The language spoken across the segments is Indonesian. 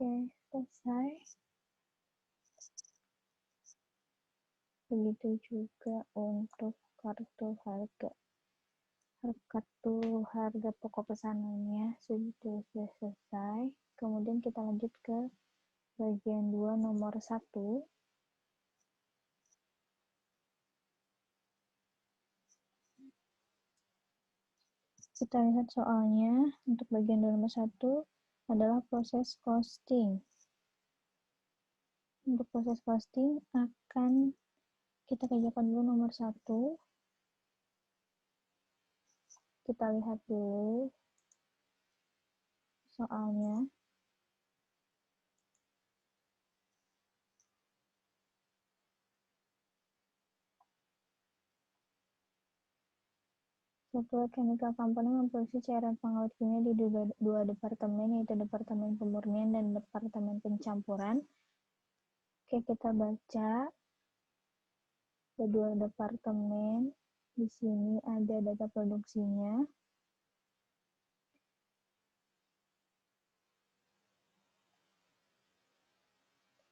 Oke, selesai. Begitu juga untuk kartu harga pokok pesanannya sudah selesai. Kemudian kita lanjut ke bagian 2 nomor 1. Kita lihat soalnya. Untuk bagian 2 nomor 1 adalah proses costing. Untuk proses costing akan kita kerjakan dulu nomor 1. Kita lihat dulu soalnya. Suatu chemical company memproduksi cairan pengawet kimia di dua departemen, yaitu departemen pemurnian dan departemen pencampuran. Oke, kita baca kedua departemen. Di sini ada data produksinya.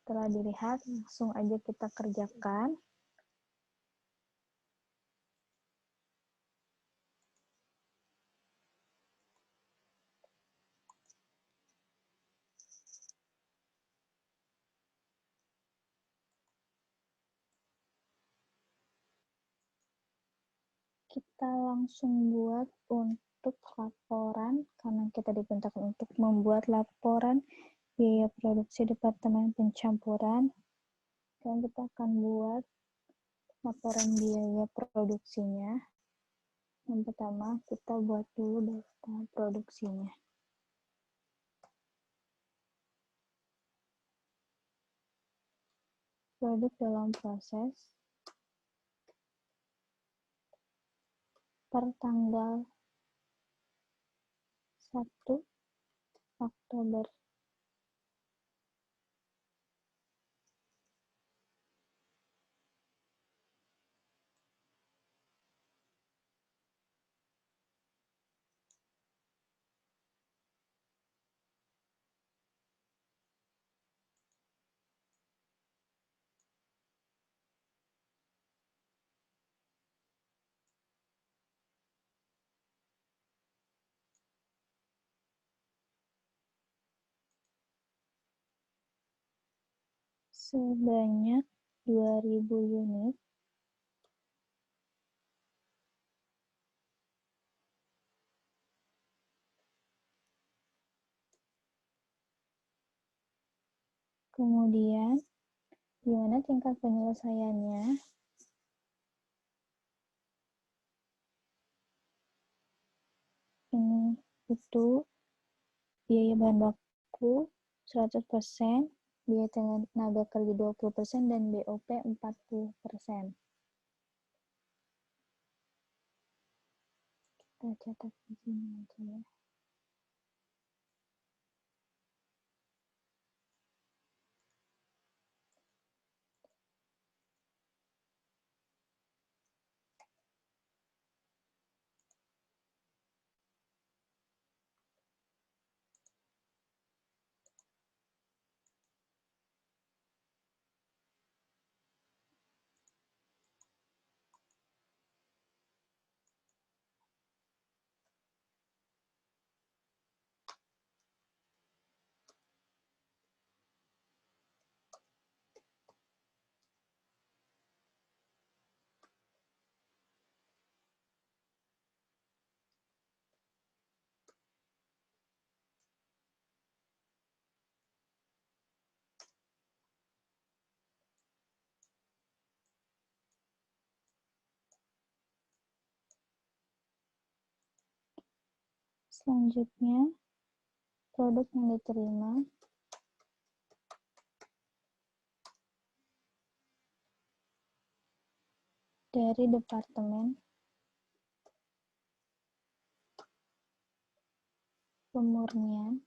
Setelah dilihat, langsung aja kita kerjakan. Kita langsung buat untuk laporan, karena kita diperintahkan untuk membuat laporan biaya produksi departemen pencampuran. Dan kita akan buat laporan biaya produksinya. Yang pertama, kita buat dulu daftar produksinya. Produk dalam proses per tanggal 1 Oktober sebanyak 2.000 unit. Kemudian, gimana tingkat penyelesaiannya? Ini itu biaya bahan baku 100%, biaya tenaga kerja 20%, dan BOP 40%. Kita catat di sini aja ya. Selanjutnya, produk yang diterima dari Departemen Pemurnian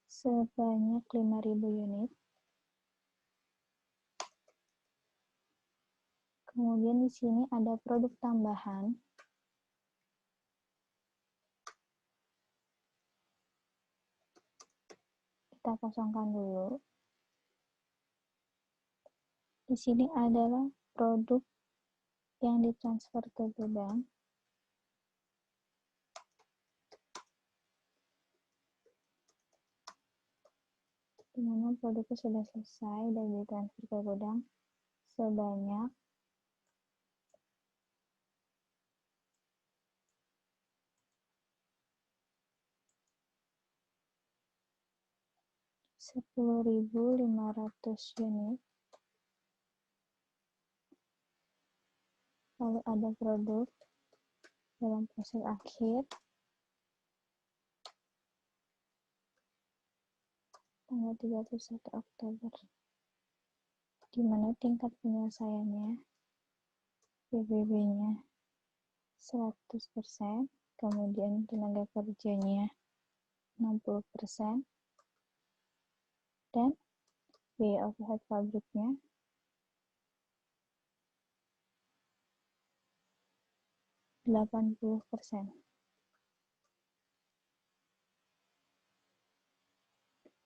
sebanyak 5.000 unit. Kemudian di sini ada produk tambahan kita kosongkan dulu. Di sini adalah produk yang ditransfer ke gudang. Di mana produknya sudah selesai dan ditransfer ke gudang sebanyak 10.500 unit. Lalu ada produk dalam proses akhir tanggal 31 Oktober, di mana tingkat penyelesaiannya PBB-nya 100%, kemudian tenaga kerjanya 60%, dan biaya overhead pabriknya 80%.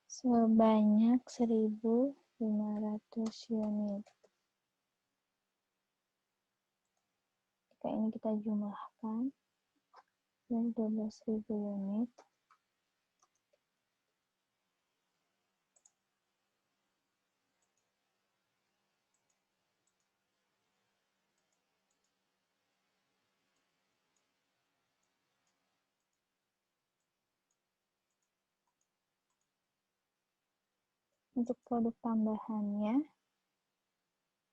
Sebanyak 1.500 unit. Jika ini kita jumlahkan dari 12.000 unit, untuk produk tambahannya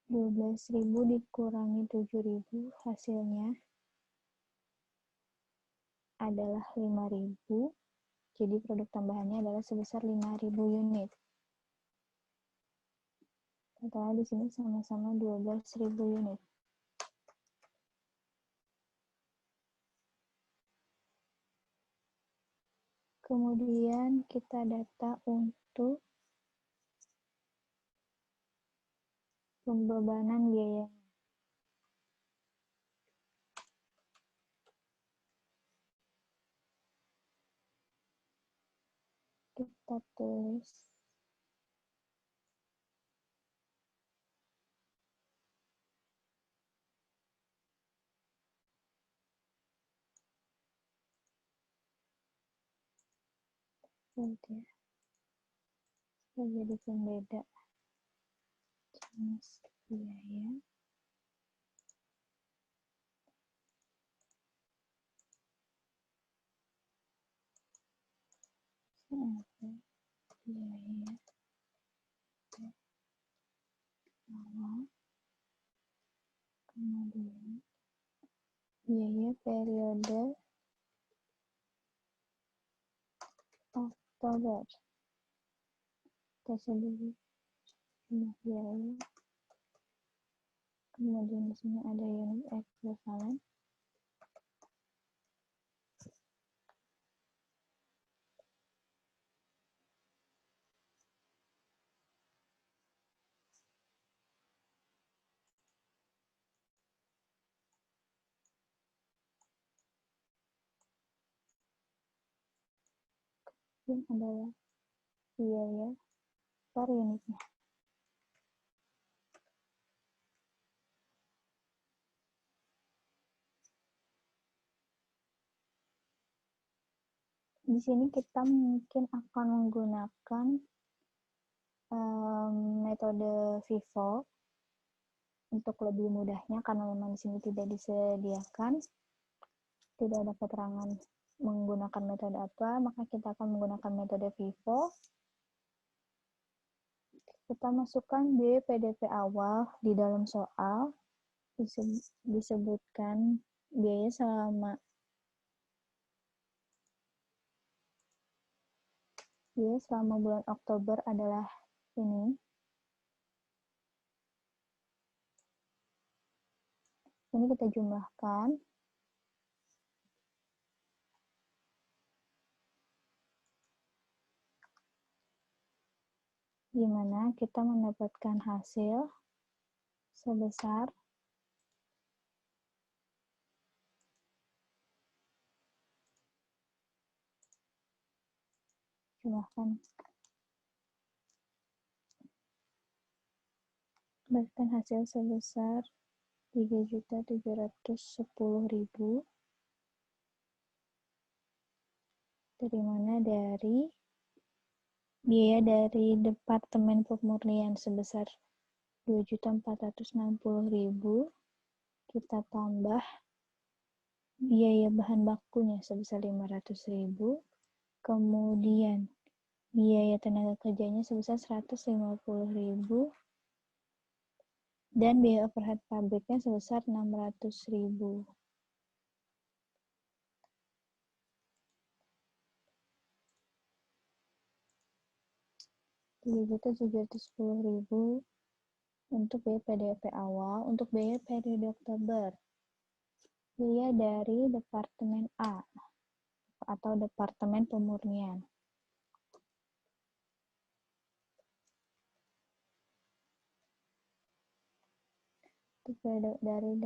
12.000 dikurangi 7.000, hasilnya adalah 5.000. Jadi produk tambahannya adalah sebesar 5.000 unit. Total di sini sama-sama 12.000 unit. Kemudian kita data untuk pembebanan biaya. Kita tulis jadi pembeda jenis biaya biaya awal, kemudian biaya periode Oktober. Kita sendiri jumlah biaya. Kemudian di sini ada unit ekuivalen. Ini adalah biaya per unitnya. Di sini kita mungkin akan menggunakan metode FIFO untuk lebih mudahnya, karena memang di sini tidak disediakan, tidak ada keterangan menggunakan metode apa, maka kita akan menggunakan metode FIFO. Kita masukkan biaya PDP awal di dalam soal, disebutkan biaya selama bulan Oktober adalah ini. Ini kita jumlahkan. Di mana kita mendapatkan hasil sebesar jumlahkan Bahkan hasil sebesar 3.710.000, dari mana dari biaya dari Departemen Pemurnian sebesar 2.460.000, kita tambah biaya bahan bakunya sebesar 500.000, kemudian biaya tenaga kerjanya sebesar 150.000, dan biaya overhead pabriknya sebesar 600.000. Rp3.710.000 untuk biaya PDP awal. Untuk biaya periode Oktober, biaya dari Departemen A atau Departemen Pemurnian. Untuk biaya dari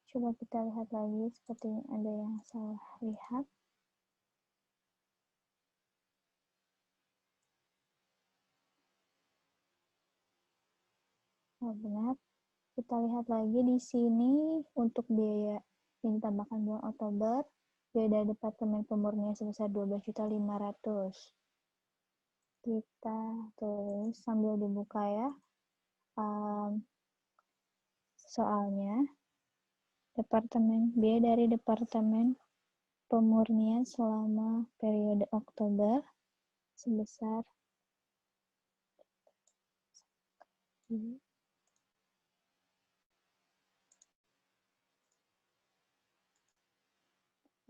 coba kita lihat lagi, seperti ada yang salah lihat. Oh, benar. Kita lihat lagi di sini untuk biaya yang ditambahkan bulan Oktober, biaya dari Departemen Pemurnian sebesar 12.500.000. Kita tulis sambil dibuka ya. Soalnya biaya dari Departemen Pemurnian selama periode Oktober sebesar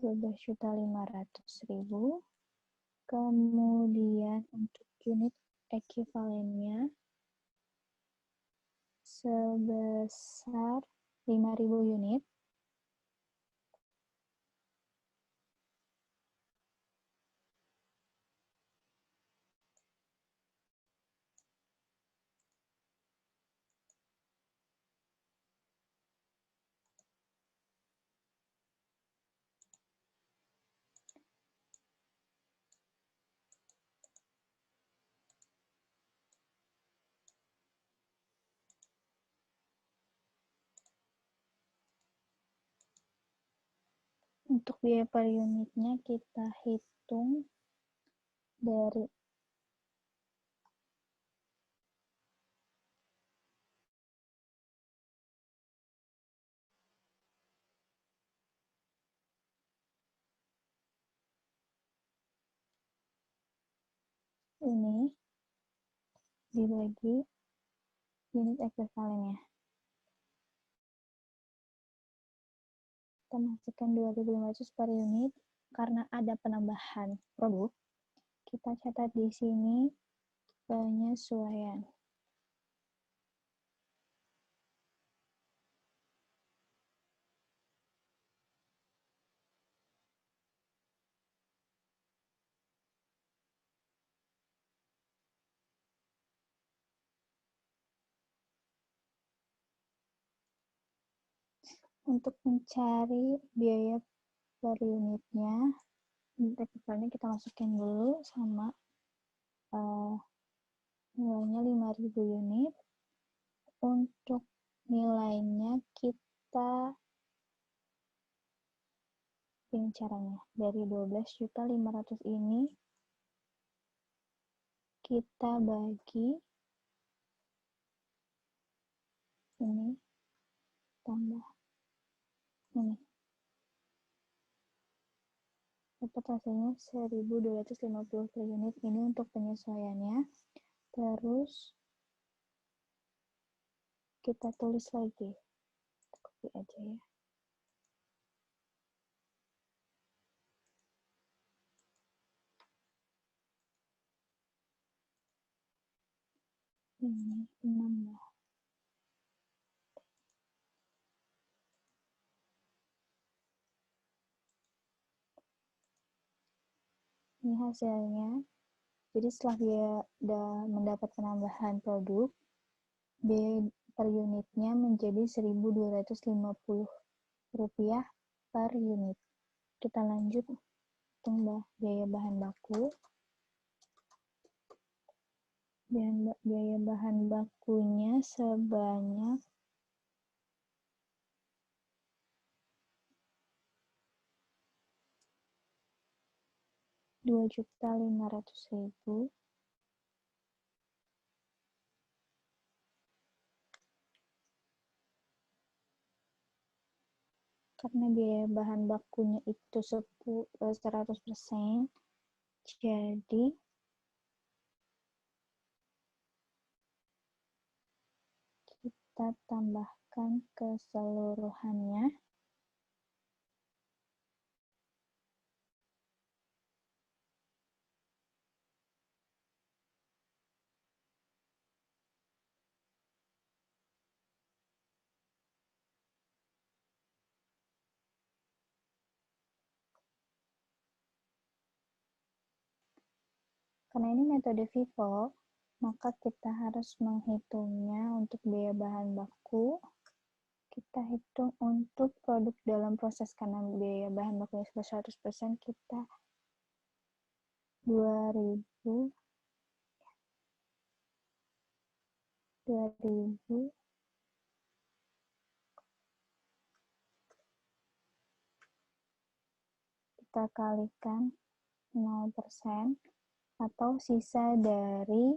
12.500.000. Kemudian untuk unit ekuivalennya sebesar 5.000 unit. Untuk biaya per unitnya kita hitung dari ini dibagi unit ekuivalennya. Kita masukkan 2.500 per unit. Karena ada penambahan produk, kita catat di sini penyesuaian. Untuk mencari biaya per unitnya, unit ekuivalennya kita masukin dulu sama nilainya 5.000 unit. Untuk nilainya kita ini caranya. Dari 12.500.000 ini kita bagi ini tambah ini. Dapat hasilnya 1.250 per unit. Ini untuk penyesuaiannya. Terus kita tulis lagi. Kita copy aja ya. Ini 6 lah. Ini hasilnya. Jadi setelah dia udah mendapat penambahan produk, biaya per unitnya menjadi Rp1.250 per unit. Kita lanjut hitung biaya bahan baku. Biaya bahan bakunya sebanyak Rp2.500.000. Karena biaya bahan bakunya itu 100%, jadi kita tambahkan keseluruhannya karena ini metode FIFO, maka kita harus menghitungnya untuk biaya bahan baku. Kita hitung untuk produk dalam proses, karena biaya bahan bakunya 100%, kita 2000 kita kalikan 0% atau sisa dari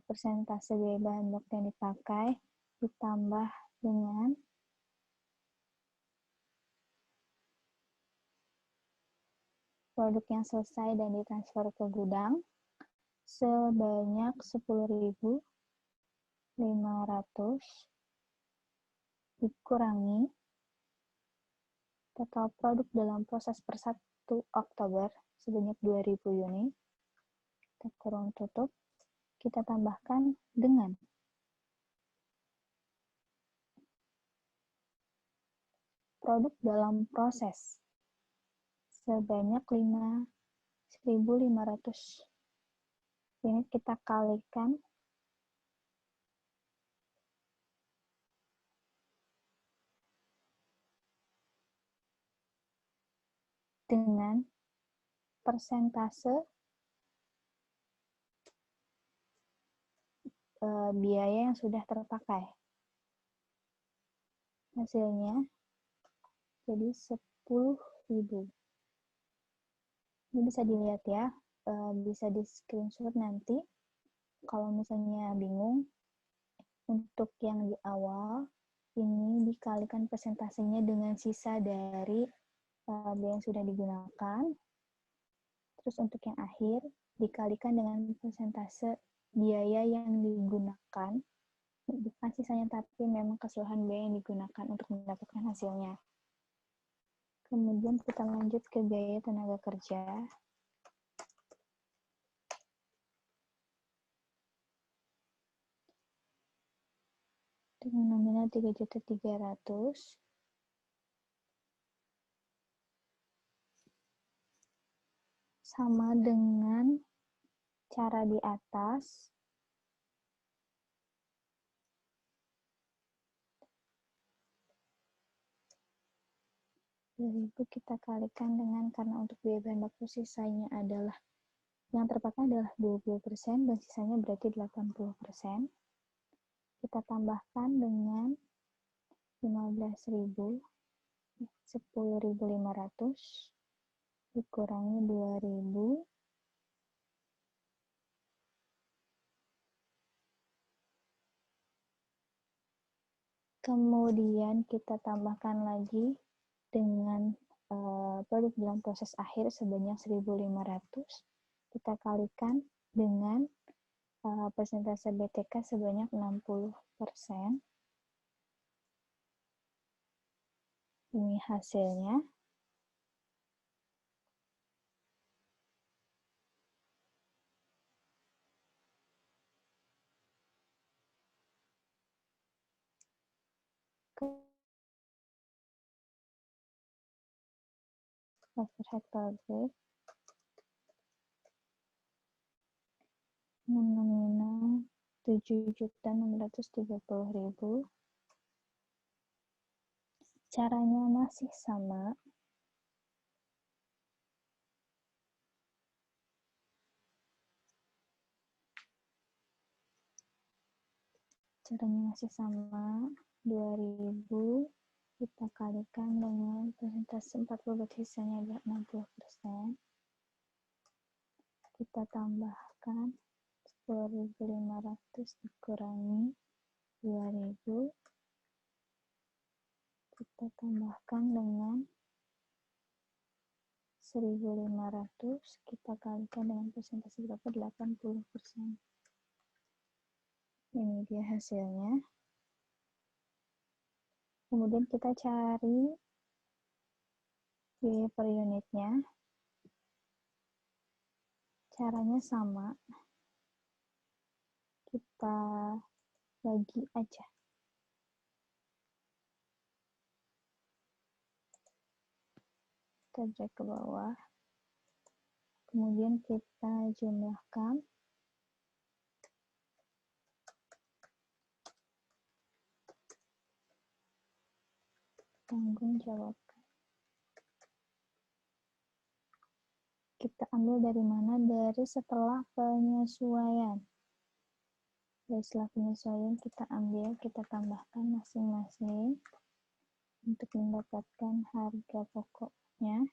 persentase biaya bahan baku yang dipakai ditambah dengan produk yang selesai dan ditransfer ke gudang sebanyak 10.500 dikurangi total produk dalam proses per 1 Oktober sebanyak 2.000 unit. Kita kurung tutup, kita tambahkan dengan produk dalam proses sebanyak 1.500 unit, kita kalikan dengan persentase biaya yang sudah terpakai. Hasilnya jadi 10.000. Ini bisa dilihat ya, bisa di screenshot nanti. Kalau misalnya bingung, untuk yang di awal, ini dikalikan persentasenya dengan sisa dari biaya yang sudah digunakan. Terus untuk yang akhir, dikalikan dengan persentase biaya yang digunakan. Bukan sisanya, tapi memang keseluruhan biaya yang digunakan untuk mendapatkan hasilnya. Kemudian kita lanjut ke biaya tenaga kerja. Dengan nominal 3.300.000. Sama dengan cara di atas. Kita kalikan dengan, karena untuk biaya bahan baku sisanya adalah, yang terpakai adalah 20% dan sisanya berarti 80%. Kita tambahkan dengan 15.000, 10.500 dikurangi 2.000, kemudian kita tambahkan lagi dengan produk dalam proses akhir sebanyak 1.500, kita kalikan dengan persentase BTK sebanyak 60%. Ini hasilnya. Overhead pabrik nominal 7.630.000. Caranya masih sama. Caranya masih sama, 2000 kita kalikan dengan persentase 40 sisanya adalah 60%. Kita tambahkan 10.500 dikurangi 2000, kita tambahkan dengan 1.500, kita kalikan dengan persentase berapa? 80%. Ini dia hasilnya. Kemudian kita cari biaya per unitnya. Caranya sama. Kita bagi aja. Kita drag ke bawah. Kemudian kita jumlahkan. Tanggung jawab. Kita ambil dari mana? Dari setelah penyesuaian. Dari setelah penyesuaian kita ambil, kita tambahkan masing-masing untuk mendapatkan harga pokoknya.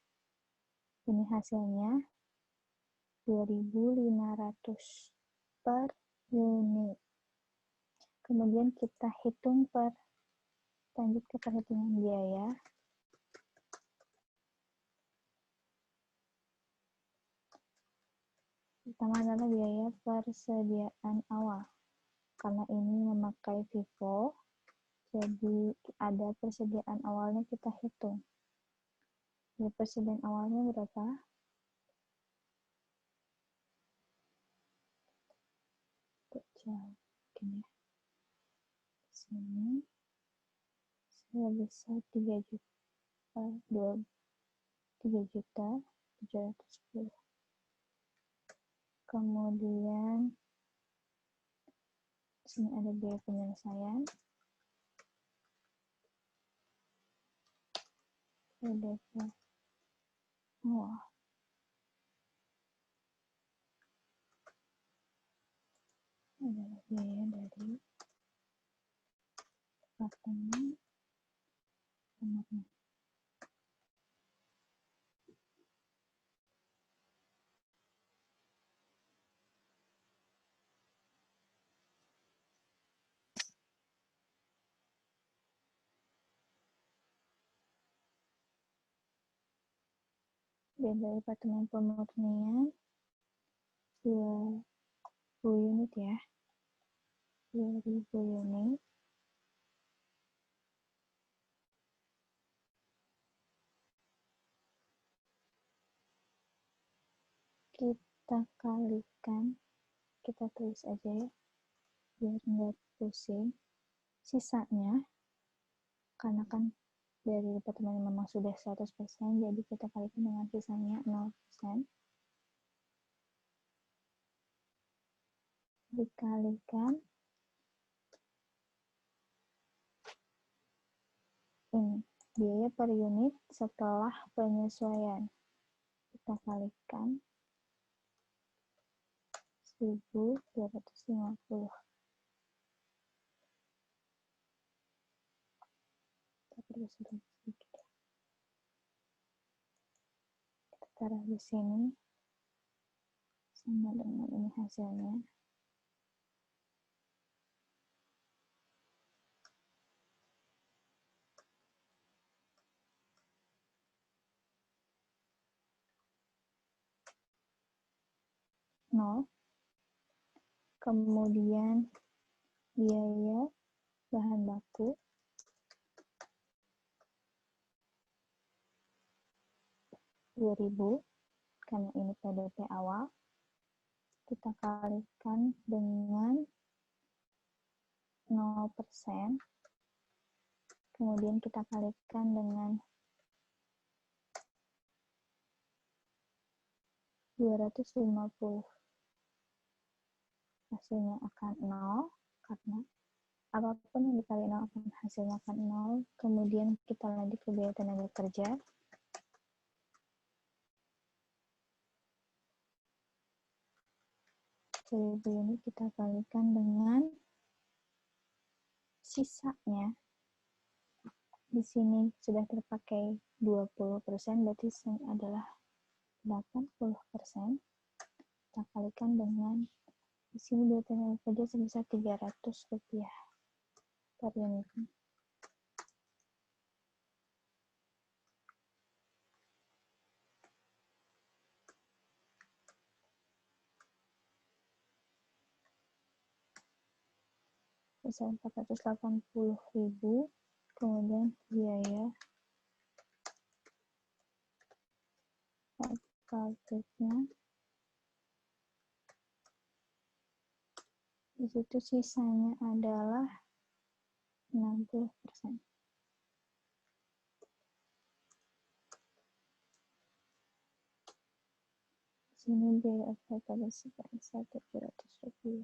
Ini hasilnya 2.500 per unit. Kemudian kita hitung lanjut ke perhitungan biaya. Pertama adalah biaya persediaan awal. Karena ini memakai FIFO, jadi ada persediaan awalnya kita hitung. Biaya persediaan awalnya berapa? Jauh, mungkin ya. Di sini saya bisa 3.710. Kemudian di sini ada biaya penyelesaian. PDP. Wah. Adalah biaya dari departemen nomornya. Dan dari departemen pemurnian 2000 unit ya. 2000 unit. Kita kalikan, kita tulis aja ya, biar nggak pusing. Sisanya, karena kan dari departemen memang sudah 100%, jadi kita kalikan dengan sisanya 0%. Dikalikan ini, biaya per unit setelah penyesuaian. Kita kalikan 1.250. Kita perbesar sedikit. Kita taruh di sini sama dengan ini hasilnya. Nol. Kemudian biaya bahan baku 2.000, karena ini PDP awal. Kita kalikan dengan 0%. Kemudian kita kalikan dengan 250. Hasilnya akan 0, karena apapun yang dikali 0 akan hasilnya akan 0. Kemudian kita lanjut ke biaya tenaga kerja. Jadi ini kita kalikan dengan sisanya di sini sudah terpakai 20%, berarti sisanya adalah 80%. Kita kalikan dengan di sini biaya tenaga kerja sebesar Rp300 per unit. Besar 480.000, kemudian biaya pabriknya di situ sisanya adalah 60%. Di sini biaya operator sebesar Rp700.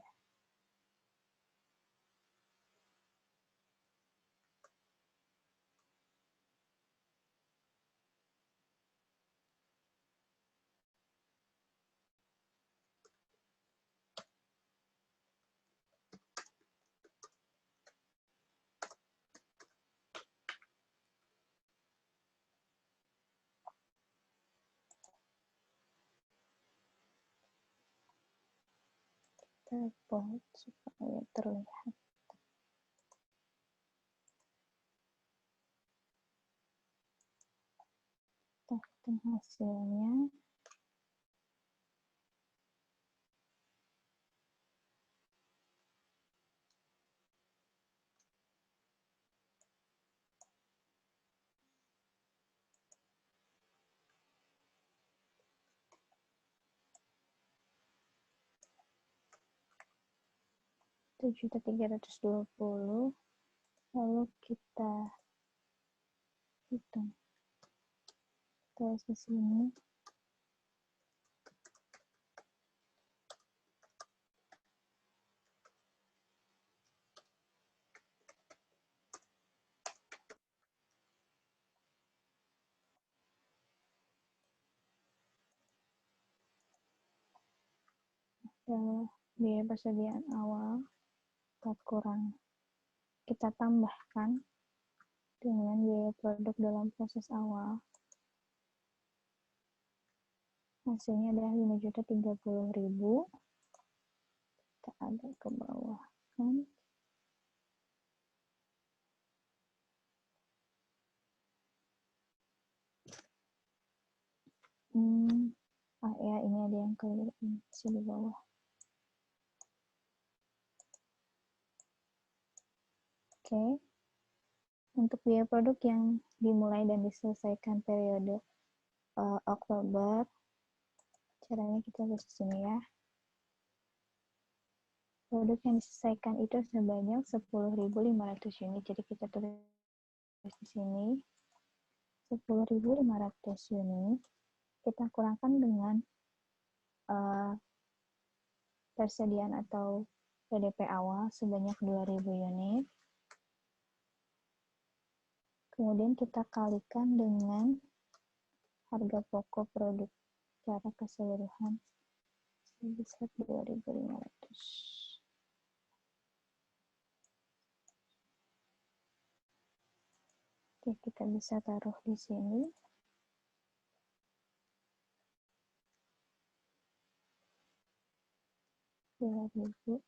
Kita buat supaya terlihat. Kita hitung hasilnya. Rp7.320.000, lalu kita hitung terus di sini. Biaya persediaan awal kita tambahkan dengan biaya produk dalam proses awal. Hasilnya adalah Rp5.030.000. Kita agak ke bawah kan. Ya ini ada yang keliru di bawah. Oke. Untuk biaya produk yang dimulai dan diselesaikan periode Oktober, caranya kita lihat di sini ya. Produk yang diselesaikan itu sebanyak 10.500 unit. Jadi kita tulis di sini 10.500 unit. Kita kurangkan dengan persediaan atau PDP awal sebanyak 2.000 unit. Kemudian kita kalikan dengan harga pokok produk secara keseluruhan sebesar 2.500. Oke, kita bisa taruh di sini. Rp2.000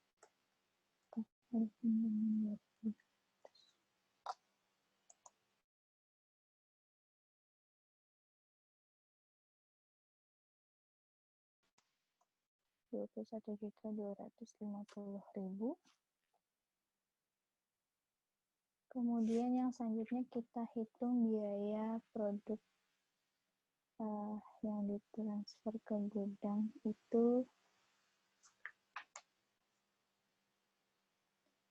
kalikan dengan 2.000. Rp21.250.000. Kemudian yang selanjutnya kita hitung biaya produk yang ditransfer ke gudang itu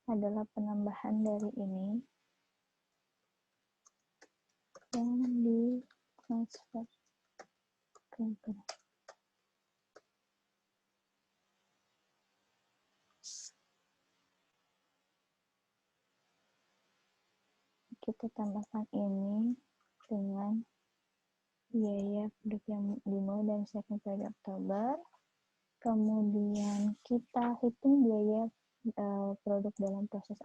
adalah penambahan dari ini yang ditransfer ke gudang. Kita tambahkan ini dengan biaya produk yang dimulai dan diselesaikan pada Oktober. Kemudian kita hitung biaya produk dalam proses